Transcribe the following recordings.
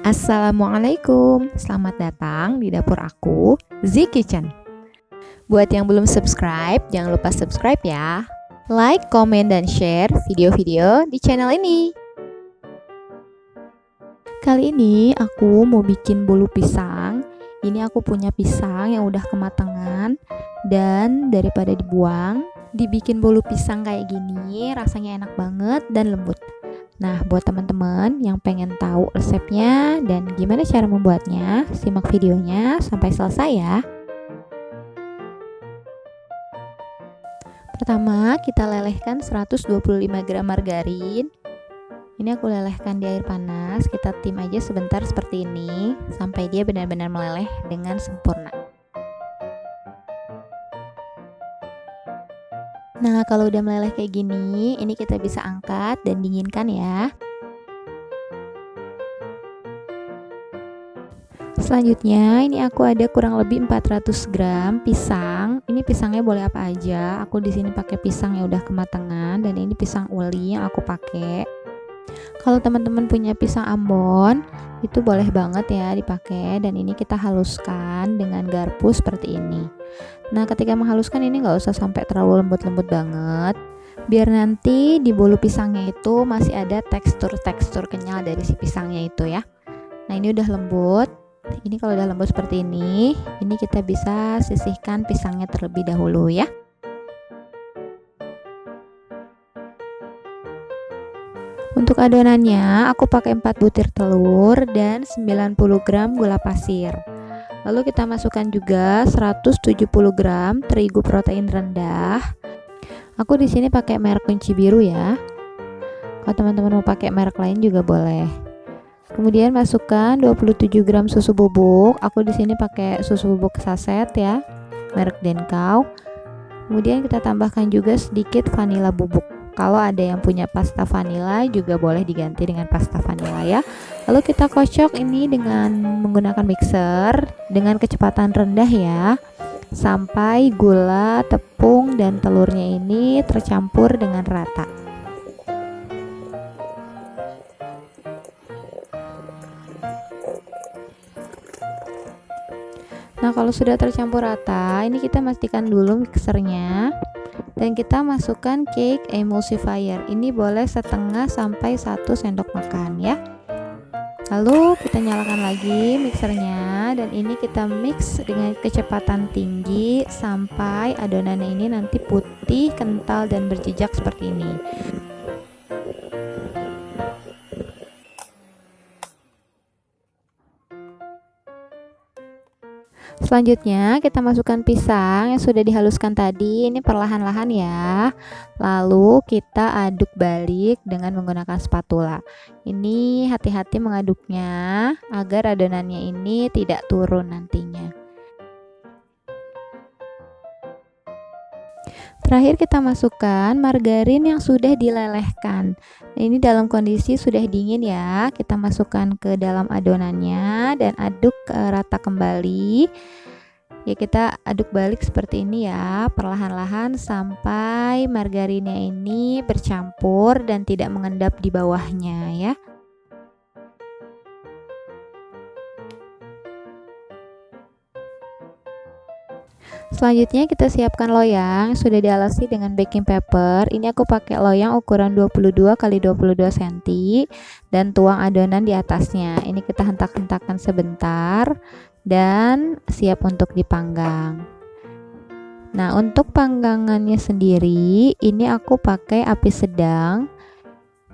Assalamualaikum, selamat datang di dapur aku, Z Kitchen. Buat yang belum subscribe, jangan lupa subscribe ya. Like, komen, dan share video-video di channel ini. Kali ini aku mau bikin bolu pisang. Ini aku punya pisang yang udah kematangan, dan daripada dibuang, dibikin bolu pisang kayak gini rasanya enak banget dan lembut. Nah, buat teman-teman yang pengen tahu resepnya dan gimana cara membuatnya, simak videonya sampai selesai ya. Pertama, kita lelehkan 125 gram margarin. Ini aku lelehkan di air panas, kita tim aja sebentar seperti ini sampai dia benar-benar meleleh dengan sempurna. Nah, kalau udah meleleh kayak gini, ini kita bisa angkat dan dinginkan ya. Selanjutnya, ini aku ada kurang lebih 400 gram pisang. Ini pisangnya boleh apa aja. Aku di sini pakai pisang yang udah kematangan dan ini pisang uli yang aku pakai. Kalau teman-teman punya pisang Ambon, itu boleh banget ya dipakai, dan ini kita haluskan dengan garpu seperti ini. Nah, ketika menghaluskan ini nggak usah sampai terlalu lembut-lembut banget, biar nanti di bolu pisangnya itu masih ada tekstur-tekstur kenyal dari si pisangnya itu ya. Nah, ini udah lembut. Ini kalau udah lembut seperti ini kita bisa sisihkan pisangnya terlebih dahulu ya. Untuk adonannya, aku pakai 4 butir telur dan 90 gram gula pasir. Lalu kita masukkan juga 170 gram terigu protein rendah. Aku di sini pakai merek kunci biru ya. Kalau teman-teman mau pakai merek lain juga boleh. Kemudian masukkan 27 gram susu bubuk. Aku di sini pakai susu bubuk saset ya, merek Denkau. Kemudian kita tambahkan juga sedikit vanila bubuk. Kalau ada yang punya pasta vanila juga boleh diganti dengan pasta vanila ya. Lalu kita kocok ini dengan menggunakan mixer dengan kecepatan rendah ya, sampai gula, tepung, dan telurnya ini tercampur dengan rata. Nah, kalau sudah tercampur rata, ini kita matikan dulu mixernya. Dan kita masukkan cake emulsifier. Ini boleh setengah sampai 1 sendok makan ya. Lalu kita nyalakan lagi mixernya, dan ini kita mix dengan kecepatan tinggi sampai adonannya ini nanti putih, kental, dan berjejak seperti ini. Selanjutnya kita masukkan pisang yang sudah dihaluskan tadi, ini perlahan-lahan ya. Lalu kita aduk balik dengan menggunakan spatula. Ini hati-hati mengaduknya agar adonannya ini tidak turun nantinya. Terakhir kita masukkan margarin yang sudah dilelehkan. Nah, ini dalam kondisi sudah dingin ya. Kita masukkan ke dalam adonannya dan aduk rata kembali. Ya, kita aduk balik seperti ini ya, perlahan-lahan sampai margarinnya ini bercampur dan tidak mengendap di bawahnya ya. Selanjutnya kita siapkan loyang yang sudah dialasi dengan baking paper. Ini aku pakai loyang ukuran 22 x 22 cm dan tuang adonan di atasnya. Ini kita hentak-hentakkan sebentar dan siap untuk dipanggang. Nah, untuk panggangannya sendiri ini aku pakai api sedang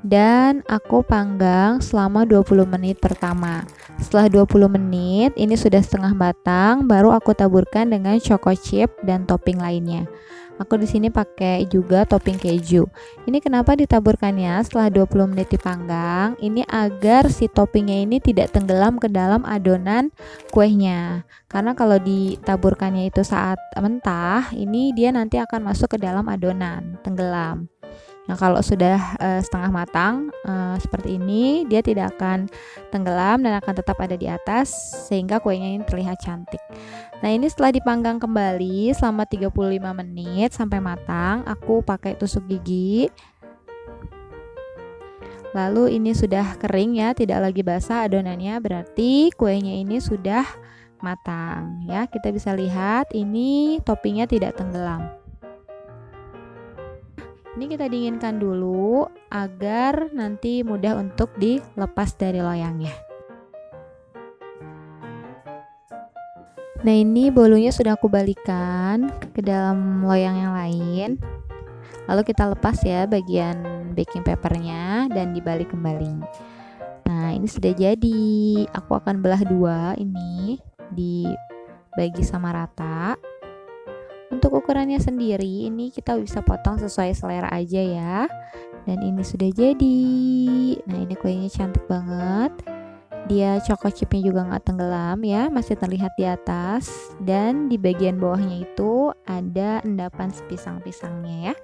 dan aku panggang selama 20 menit pertama. Setelah 20 menit ini sudah setengah matang, baru aku taburkan dengan choco chip dan topping lainnya. Aku di sini pakai juga topping keju. Ini kenapa ditaburkannya setelah 20 menit dipanggang? Ini agar si toppingnya ini tidak tenggelam ke dalam adonan kuehnya. Karena kalau ditaburkannya itu saat mentah, ini dia nanti akan masuk ke dalam adonan, tenggelam. Nah, kalau sudah setengah matang seperti ini, dia tidak akan tenggelam dan akan tetap ada di atas sehingga kuenya ini terlihat cantik. Nah, ini setelah dipanggang kembali selama 35 menit sampai matang, aku pakai tusuk gigi. Lalu ini sudah kering ya, tidak lagi basah adonannya, berarti kuenya ini sudah matang ya. Kita bisa lihat ini toppingnya tidak tenggelam. Ini kita dinginkan dulu agar nanti mudah untuk dilepas dari loyangnya. Nah, ini bolunya sudah aku balikan ke dalam loyang yang lain. Lalu kita lepas ya bagian baking papernya dan dibalik kembali. Nah, ini sudah jadi. Aku akan belah dua ini, dibagi sama rata. Untuk ukurannya sendiri ini kita bisa potong sesuai selera aja ya. Dan ini sudah jadi. Nah, ini kuenya cantik banget. Dia choco chipnya juga nggak tenggelam ya, masih terlihat di atas. Dan di bagian bawahnya itu ada endapan pisang-pisangnya ya.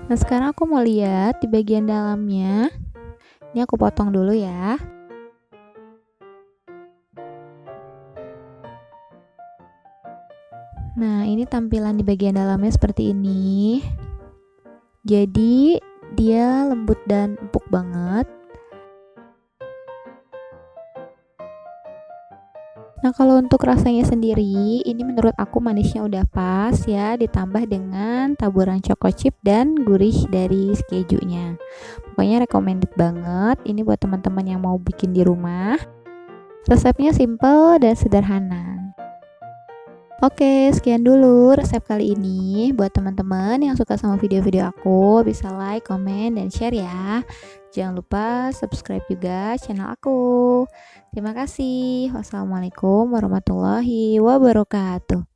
Nah, sekarang aku mau lihat di bagian dalamnya. Ini aku potong dulu ya. Nah, ini tampilan di bagian dalamnya seperti ini. Jadi, dia lembut dan empuk banget. Nah, kalau untuk rasanya sendiri, ini menurut aku manisnya udah pas ya, ditambah dengan taburan choco chip dan gurih dari kejunya. Pokoknya recommended banget. Ini buat teman-teman yang mau bikin di rumah. Resepnya simple dan sederhana. Oke, sekian dulu resep kali ini. Buat teman-teman yang suka sama video-video aku, bisa like, komen, dan share ya. Jangan lupa subscribe juga channel aku. Terima kasih. Wassalamualaikum warahmatullahi wabarakatuh.